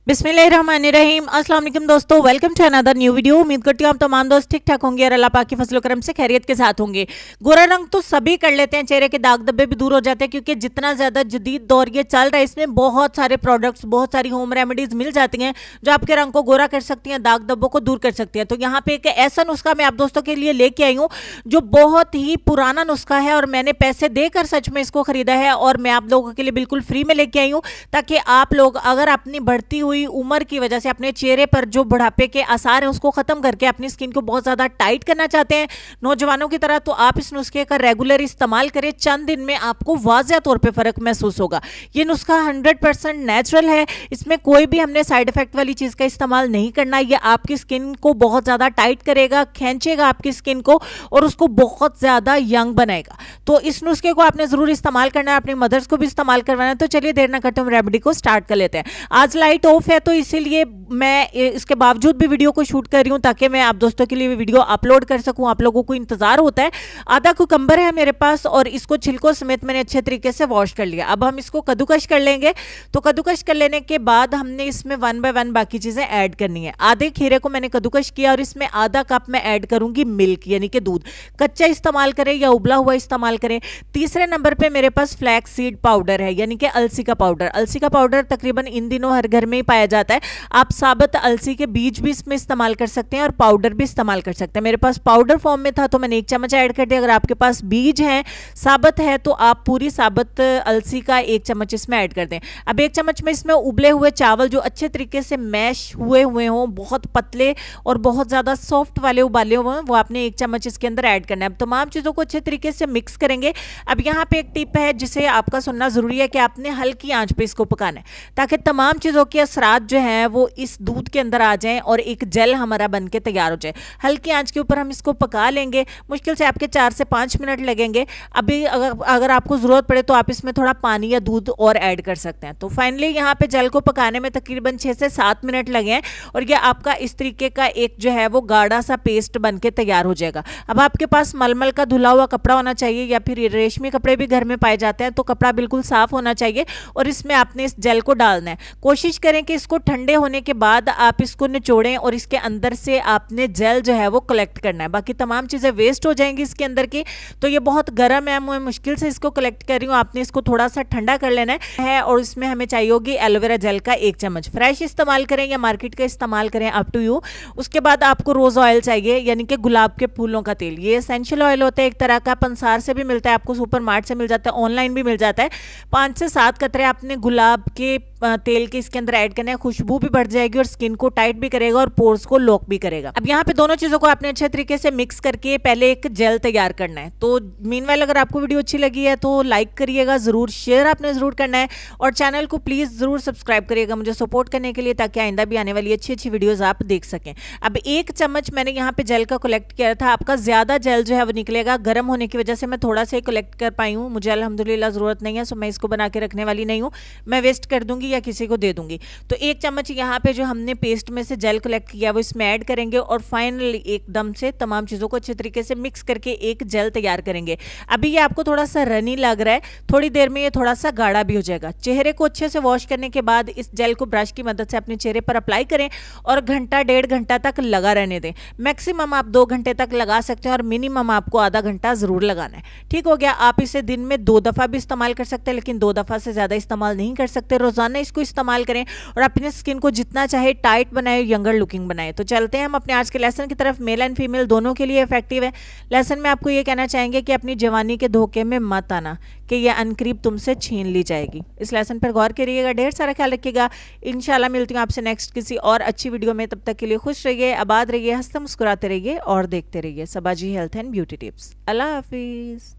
बिस्मिल्लाहिर्रहमानिर्रहीम। अस्सलाम वालेकुम दोस्तों, welcome to another new video. उम्मीद करती हूँ आप तमाम दोस्त ठीक ठाक होंगे और अल्लाह पाक की फजल करम से खैरियत के साथ होंगे। गोरा रंग तो सभी कर लेते हैं, चेहरे के दाग धब्बे भी दूर हो जाते हैं क्योंकि जितना ज़्यादा जदीद दौर ये चल रहा है इसमें बहुत सारे प्रोडक्ट्स, बहुत सारी होम रेमेडीज़ मिल जाती हैं जो आपके रंग को गोरा कर सकती हैं, दाग धब्बों को दूर कर सकती हैं। तो यहाँ पे एक ऐसा नुस्खा मैं आप दोस्तों के लिए लेके आई हूँ जो बहुत ही पुराना नुस्खा है और मैंने पैसे देकर सच में इसको खरीदा है और मैं आप लोगों के लिए बिल्कुल फ्री में लेके आई हूँ ताकि आप लोग अगर अपनी बढ़ती हुई उम्र की वजह से अपने चेहरे पर जो बुढ़ापे के आसार हैं उसको खत्म करके अपनी स्किन को बहुत ज्यादा टाइट करना चाहते हैं नौजवानों की तरह, तो आप इस नुस्खे का रेगुलर इस्तेमाल करें। चंद दिन में आपको वाज़ेह तौर पे फर्क महसूस होगा। ये नुस्खा 100% नेचुरल है, इसमें कोई भी हमने साइड इफेक्ट वाली चीज का इस्तेमाल नहीं करना। ये आपकी स्किन को बहुत ज्यादा टाइट करेगा, खींचेगा आपकी स्किन को और उसको बहुत ज्यादा यंग बनाएगा। तो इस नुस्खे को आपने जरूर इस्तेमाल करना है, अपनी मदर्स को भी इस्तेमाल करवाना है। तो चलिए देर ना करते हम रेमेडी को स्टार्ट कर लेते हैं। आज लाइट ऑफ है तो इसीलिए मैं इसके बावजूद भी वीडियो को शूट कर रही हूं ताकि मैं आप दोस्तों के लिए वीडियो अपलोड कर सकूं। आप लोगों को इंतजार होता है। आधा कुकम्बर है मेरे पास और इसको छिलकों समेत मैंने अच्छे तरीके से वॉश कर लिया। अब हम इसको कद्दूकश कर लेंगे। तो कद्दूकश कर लेने के बाद हमने इसमें 1 बाय 1 बाकी चीजें ऐड करनी है। आधे खीरे को मैंने कद्दूकश किया और इसमें आधा कप मैं ऐड करूंगी मिल्क यानी कि दूध। कच्चा इस्तेमाल करें या उबला हुआ इस्तेमाल करें। तीसरे नंबर पे मेरे पास फ्लैक्स सीड पाउडर है यानी कि अलसी का पाउडर। अलसी का पाउडर तकरीबन इन दिनों हर घर में ही पाया जाता है। आप साबुत अलसी के बीज भी इसमें इस्तेमाल कर सकते हैं और पाउडर भी इस्तेमाल कर सकते हैं। मेरे पास पाउडर फॉर्म में था तो मैंने 1 चम्मच ऐड कर दिया। अगर आपके पास बीज है, साबुत है, तो आप पूरी साबुत अलसी का 1 चम्मच इसमें ऐड कर दें। अब 1 चम्मच में इसमें उबले हुए चावल जो अच्छे तरीके से मैश हुए हों, बहुत पतले और बहुत ज़्यादा सॉफ्ट वाले उबाले हुए हों, वो आपने 1 चम्मच इसके अंदर ऐड करना है। अब तमाम चीज़ों को अच्छे तरीके से मिक्स करेंगे। अब यहाँ पे एक टिप है जिसे आपका सुनना ज़रूरी है कि आपने हल्की आंच पे इसको पकाना है ताकि तमाम चीज़ों के असरात जो हैं वो इस दूध के अंदर आ जाएं और एक जेल हमारा बन के तैयार हो जाए। हल्की आंच के ऊपर हम इसको पका लेंगे। मुश्किल से आपके 4 से 5 मिनट लगेंगे। अभी अगर आपको ज़रूरत पड़े तो आप इसमें थोड़ा पानी या दूध और ऐड कर सकते हैं। तो फाइनली यहाँ पे जेल को पकाने में तकरीबन 6 से 7 मिनट लगे हैं और ये आपका इस तरीके का एक जो है वो गाढ़ा सा पेस्ट बन के तैयार हो जाएगा। अब आपके पास मलमल का धुला हुआ कपड़ा होना चाहिए या फिर रेशमी कपड़े भी घर में पाए जाते हैं, तो कपड़ा बिल्कुल साफ होना चाहिए और इसमें आपने इस जेल को डालना है। कोशिश करें कि इसको ठंडे होने के बाद आप इसको निचोड़ें और इसके अंदर से आपने जेल जो है वो कलेक्ट करना है। बाकी तमाम चीज़ें वेस्ट हो जाएंगी इसके अंदर की। तो ये बहुत गर्म है, मैं मुश्किल से इसको कलेक्ट कर रही हूँ। आपने इसको थोड़ा सा ठंडा कर लेना है और इसमें हमें चाहिए होगी एलोवेरा जेल का 1 चम्मच। फ्रेश इस्तेमाल करें या मार्केट का इस्तेमाल करें, अप टू यू। उसके बाद आपको रोज़ ऑयल चाहिए यानी कि गुलाब के फूलों का तेल। ये एसेंशियल ऑयल होता है एक तरह का, पंसार से भी मिलता है, आपको सुपर मार्ट से मिल जाता है, ऑनलाइन भी मिल जाता है। 5 से 7 कतरे आपने गुलाब के तेल के इसके अंदर ऐड करना है। खुशबू भी बढ़ जाएगी और स्किन को टाइट भी करेगा और पोर्स को लॉक भी करेगा। अब यहाँ पे दोनों चीजों को आपने अच्छे तरीके से मिक्स करके पहले एक जेल तैयार करना है। तो मीनवाइल अगर आपको वीडियो अच्छी लगी है तो लाइक करिएगा जरूर, शेयर आपने जरूर करना है और चैनल को प्लीज जरूर सब्सक्राइब करिएगा मुझे सपोर्ट करने के लिए ताकि आइंदा भी आने वाली अच्छी अच्छी वीडियोज आप देख सकें। अब 1 चम्मच मैंने यहाँ पे जेल का कलेक्ट किया था। आपका ज्यादा जेल जो है वो निकलेगा। गर्म होने की वजह से मैं थोड़ा सा ही कलेक्ट कर पाई हूँ, मुझे अल्हम्दुलिल्लाह जरूरत नहीं है, सो मैं इसको बना के रखने वाली नहीं हूँ, मैं वेस्ट कर दूंगी या किसी को दे दूंगी। तो 1 चम्मच यहाँ पे जो हमने पेस्ट में से जेल कलेक्ट किया वो इसमें ऐड करेंगे और फाइनली एकदम से तमाम चीज़ों को अच्छे तरीके से मिक्स करके एक जेल तैयार करेंगे। अभी ये आपको थोड़ा सा रनी लग रहा है, थोड़ी देर में ये थोड़ा सा गाढ़ा भी हो जाएगा। चेहरे को अच्छे से वॉश करने के बाद इस जेल को ब्रश की मदद से अपने चेहरे पर अप्लाई करें और घंटा 1.5 घंटा तक लगा रहने दें। मैक्सिमम आप 2 घंटे तक लगा सकते हैं और मिनिमम आपको आधा घंटा जरूर लगाना है। ठीक हो गया। आप इसे दिन में 2 दफ़ा भी इस्तेमाल कर सकते हैं लेकिन 2 दफ़ा से ज़्यादा इस्तेमाल नहीं कर सकते। रोजाना इसको इस्तेमाल करें और अपने स्किन को जितना चाहे टाइट बनाए, यंगर लुकिंग बनाए। तो चलते हैं हम अपने आज के लेसन की तरफ। मेल एंड फीमेल दोनों के लिए इफेक्टिव है। लेसन में आपको ये कहना चाहेंगे कि अपनी जवानी के धोखे में मत आना कि यह अनकरीब तुमसे छीन ली जाएगी। इस लेसन पर गौर करिएगा, ढेर सारा ख्याल रखिएगा। इंशाल्लाह मिलती हूँ आपसे नेक्स्ट किसी और अच्छी वीडियो में। तब तक के लिए खुश रहिए, आबाद रहिए, हंसते मुस्कुराते रहिए और देखते रहिए सबाजी हेल्थ एंड ब्यूटी टिप्स। अल्लाह हाफिज़।